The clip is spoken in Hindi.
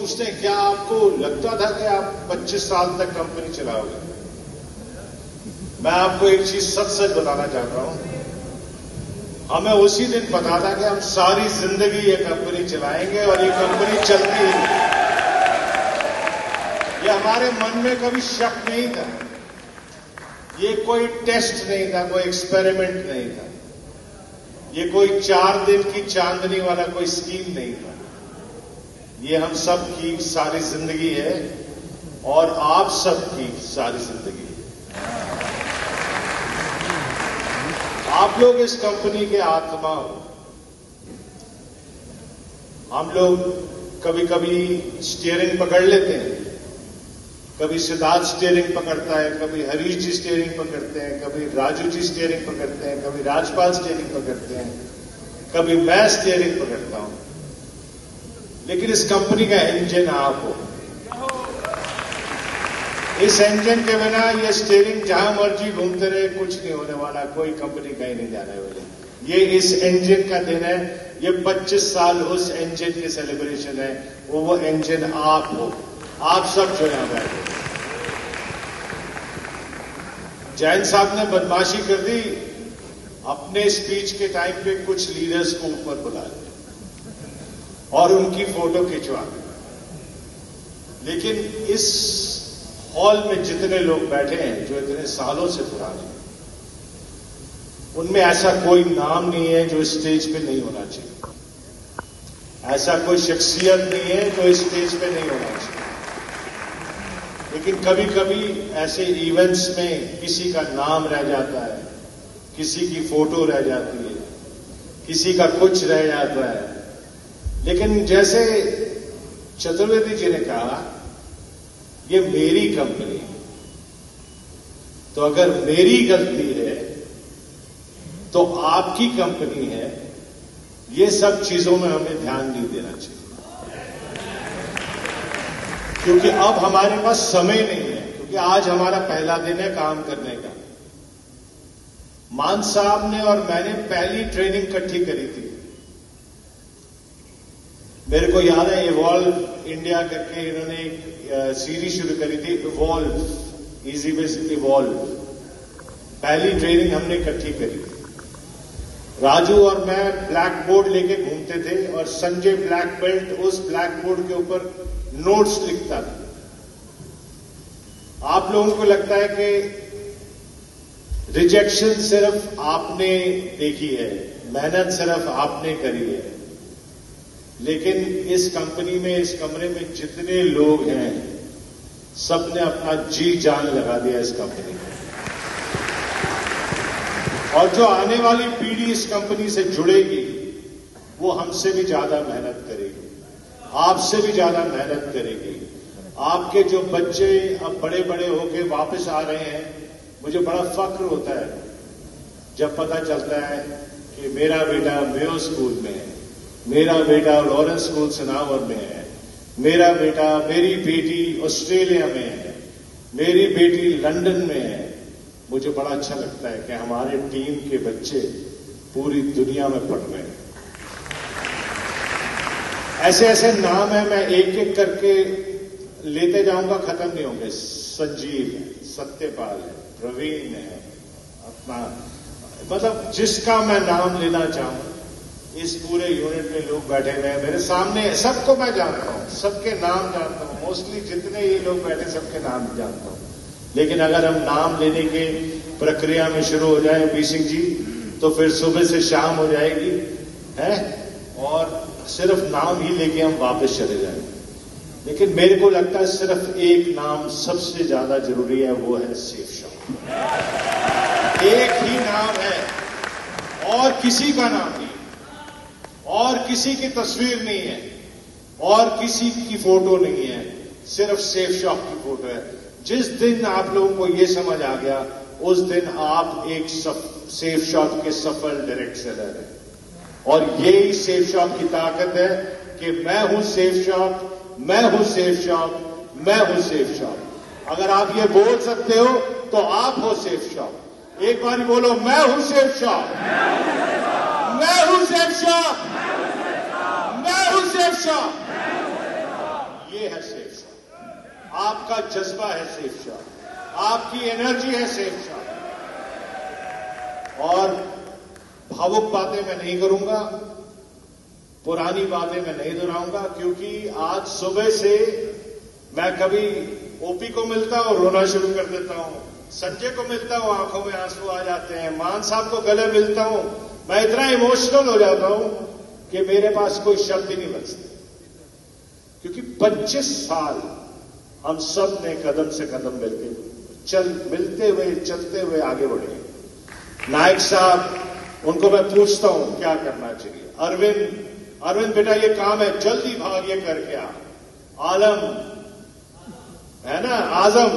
पूछते हैं क्या आपको लगता था कि आप 25 साल तक कंपनी चलाओगे? मैं आपको एक चीज सच सच बताना चाहता हूं, हमें उसी दिन पता था कि हम सारी जिंदगी ये कंपनी चलाएंगे और ये कंपनी चलती है। ये हमारे मन में कभी शक नहीं था, ये कोई टेस्ट नहीं था, कोई एक्सपेरिमेंट नहीं था, ये कोई 4 दिन की चांदनी वाला कोई स्कीम नहीं था। ये हम सब की सारी जिंदगी है और आप सब की सारी जिंदगी है। आप लोग इस कंपनी के आत्मा हो। हम लोग कभी कभी स्टीयरिंग पकड़ लेते हैं, कभी सिद्धार्थ स्टीयरिंग पकड़ता है, कभी हरीश जी स्टीयरिंग पकड़ते हैं, कभी राजू जी स्टीयरिंग पकड़ते हैं, कभी राजपाल स्टीयरिंग पकड़ते हैं, कभी मैं स्टीयरिंग पकड़ता हूं। लेकिन इस कंपनी का इंजन आप हो। इस इंजन के बिना ये स्टीयरिंग जहां मर्जी घूमते रहे, कुछ नहीं होने वाला, कोई कंपनी कहीं नहीं जाने वाली। ये इस इंजन का दिन है, ये 25 साल उस इंजन की सेलिब्रेशन है। वो इंजन आप हो, आप सब जो यहां बैठे। जैन साहब ने बदमाशी कर दी, अपने स्पीच के टाइम पे कुछ लीडर्स को ऊपर बुला लिया और उनकी फोटो खिंचवा दी। लेकिन इस हॉल में जितने लोग बैठे हैं जो इतने सालों से पुराने, उनमें ऐसा कोई नाम नहीं है जो स्टेज पे नहीं होना चाहिए, ऐसा कोई शख्सियत नहीं है जो स्टेज पे नहीं होना चाहिए। लेकिन कभी कभी ऐसे इवेंट्स में किसी का नाम रह जाता है, किसी की फोटो रह जाती है, किसी का कुछ रह जाता है। लेकिन जैसे चतुर्वेदी जी ने कहा, ये मेरी कंपनी है, तो अगर मेरी गलती है तो आपकी कंपनी है, ये सब चीजों में हमें ध्यान नहीं देना चाहिए। क्योंकि अब हमारे पास समय नहीं है, क्योंकि आज हमारा पहला दिन है काम करने का। मान साहब ने और मैंने पहली ट्रेनिंग इकट्ठी करी थी। मेरे को याद है इवॉल्व इंडिया करके इन्होंने एक सीरीज शुरू करी थी, इवॉल्व, इजी बेस इवॉल्व। पहली ट्रेनिंग हमने इकट्ठी करी थी। राजू और मैं ब्लैक बोर्ड लेके घूमते थे और संजय ब्लैक बेल्ट उस ब्लैक बोर्ड के ऊपर नोट्स लिखता था। आप लोगों को लगता है कि रिजेक्शन सिर्फ आपने देखी है, मेहनत सिर्फ आपने करी है, लेकिन इस कंपनी में, इस कमरे में जितने लोग हैं, सबने अपना जी जान लगा दिया इस कंपनी में। और जो आने वाली पीढ़ी इस कंपनी से जुड़ेगी, वो हमसे भी ज्यादा मेहनत करेगी, आपसे भी ज्यादा मेहनत करेगी। आपके जो बच्चे अब बड़े बड़े होके वापस आ रहे हैं, मुझे बड़ा फक्र होता है जब पता चलता है कि मेरा बेटा मेयो स्कूल में है, मेरा बेटा लॉरेंस स्कूल सनावर में है, मेरा बेटा, मेरी बेटी ऑस्ट्रेलिया में है, मेरी बेटी लंदन में है। मुझे बड़ा अच्छा लगता है कि हमारे टीम के बच्चे पूरी दुनिया में पढ़ रहे हैं। ऐसे ऐसे नाम है, मैं एक एक करके लेते जाऊंगा, खत्म नहीं होंगे। संजीव है, सत्यपाल है, प्रवीण है, अपना मतलब जिसका मैं नाम लेना चाहूं, इस पूरे यूनिट में लोग बैठे हुए हैं मेरे सामने, सबको मैं जानता हूं, सबके नाम जानता हूं। मोस्टली जितने ये लोग बैठे सबके नाम जानता हूं। लेकिन अगर हम नाम लेने के प्रक्रिया में शुरू हो जाए बी सिंह जी, तो फिर सुबह से शाम हो जाएगी है, और सिर्फ नाम ही लेके हम वापस चले जाएंगे। लेकिन मेरे को लगता है सिर्फ एक नाम सबसे ज्यादा जरूरी है, वो है सेफ शॉप। एक ही नाम है और किसी का नाम नहीं, और किसी की तस्वीर नहीं है, और किसी की फोटो नहीं है, सिर्फ सेफ शॉप की फोटो है। जिस दिन आप लोगों को यह समझ आ गया, उस दिन आप एक सेफ शॉप के सफल डायरेक्ट सेलर हैं। और यही सेफ शॉप की ताकत है कि मैं हूं सेफ शॉप, मैं हूं सेफ शॉप, मैं हूं सेफ शॉप। अगर आप ये बोल सकते हो तो आप हो सेफ शॉप। एक बार बोलो, मैं हूं सेफ शॉप, मैं हूं सेफ शॉप, मैं हूं सेफ शॉप। ये आपका जज्बा है सेफ शाह, आपकी एनर्जी है सेफ शाह। और भावुक बातें मैं नहीं करूंगा, पुरानी बातें मैं नहीं दोहराऊंगा, क्योंकि आज सुबह से मैं कभी ओपी को मिलता हूं रोना शुरू कर देता हूं, संजय को मिलता हूं आंखों में आंसू आ जाते हैं, मान साहब को गले मिलता हूं, मैं इतना इमोशनल हो जाता हूं कि मेरे पास कोई शब्द ही नहीं बचते। क्योंकि 25 साल हम सब ने कदम से कदम मिलते हुए चलते हुए आगे बढ़े। नायक साहब, उनको मैं पूछता हूं क्या करना चाहिए। अरविंद बेटा ये काम है, जल्दी भाग ये करके आ। आलम है ना, आजम